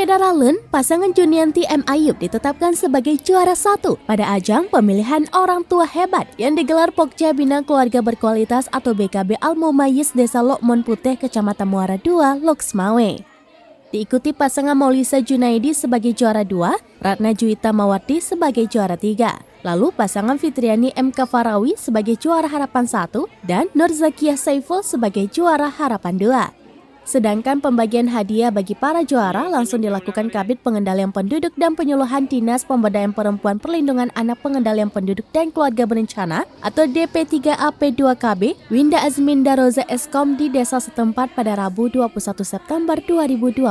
Daralun, pasangan Junianti M. Ayub ditetapkan sebagai juara 1 pada ajang pemilihan orang tua hebat yang digelar Pokja Bina Keluarga Berkualitas atau BKB Al-Mumayyiz Desa Lokmon Putih, Kecamatan Muara II, Loksmawe. Diikuti pasangan Maulisa Junaidi sebagai juara 2, Ratna Juwita Mawardi sebagai juara 3. Lalu pasangan Fitriani M. Kafarawi sebagai juara harapan 1 dan Nur Zakiyah Saiful sebagai juara harapan 2. Sedangkan pembagian hadiah bagi para juara langsung dilakukan Kabid Pengendalian Penduduk dan Penyuluhan Dinas Pemberdayaan Perempuan Perlindungan Anak Pengendalian Penduduk dan Keluarga Berencana atau DP3AP2KB Winda Azminda Roza Eskom di desa setempat pada Rabu 21 September 2022.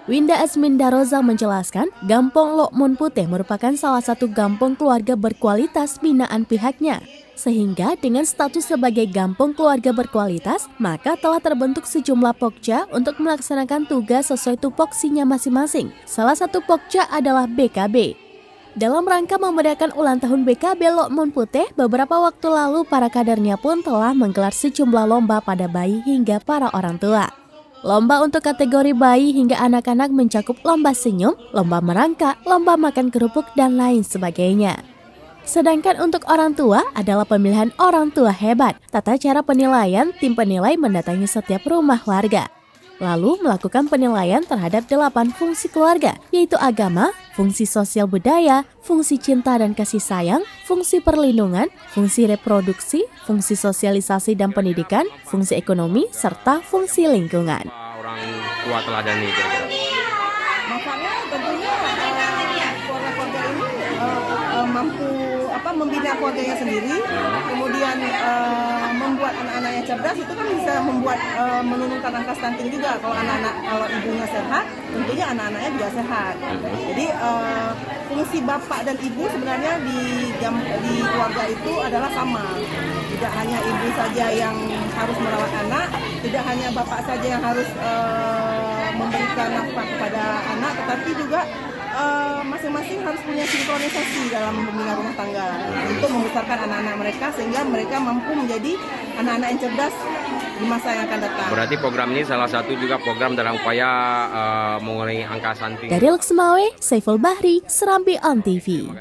Winda Azminda Roza menjelaskan, Gampong Lokmon Putih merupakan salah satu gampong keluarga berkualitas binaan pihaknya. Sehingga dengan status sebagai gampong keluarga berkualitas, maka telah terbentuk sejumlah pokja untuk melaksanakan tugas sesuai tupoksinya masing-masing. Salah satu pokja adalah BKB. Dalam rangka memeriahkan ulang tahun BKB Lokmon Putih, beberapa waktu lalu para kadernya pun telah menggelar sejumlah lomba pada bayi hingga para orang tua. Lomba untuk kategori bayi hingga anak-anak mencakup lomba senyum, lomba merangkak, lomba makan kerupuk, dan lain sebagainya. Sedangkan untuk orang tua adalah pemilihan orang tua hebat. Tata cara penilaian, tim penilai mendatangi setiap rumah warga. Lalu melakukan penilaian terhadap 8 fungsi keluarga, yaitu agama, fungsi sosial budaya, fungsi cinta dan kasih sayang, fungsi perlindungan, fungsi reproduksi, fungsi sosialisasi dan pendidikan, fungsi ekonomi, serta fungsi lingkungan. Orang tua teladan ini kira-kira. Makanya tentunya keluarga-keluarga ini mampu membina keluarganya sendiri, kemudian membuat anak-anaknya cerdas, itu kan bisa membuat menurunkan angka stunting juga. Kalau ibunya sehat, tentunya anak-anaknya juga sehat. Jadi fungsi bapak dan ibu sebenarnya di keluarga itu adalah sama. Tidak hanya ibu saja yang harus merawat anak, tidak hanya bapak saja yang harus memberikan nafkah kepada anak, tetapi juga masing-masing harus punya sinkronisasi dalam membina rumah tangga untuk membesarkan anak-anak mereka sehingga mereka mampu menjadi anak-anak yang cerdas di masa yang akan datang. Berarti program ini salah satu juga program dalam upaya mengurangi angka stunting. Dari Loksmawe, Saiful Bahri, Serambi On TV.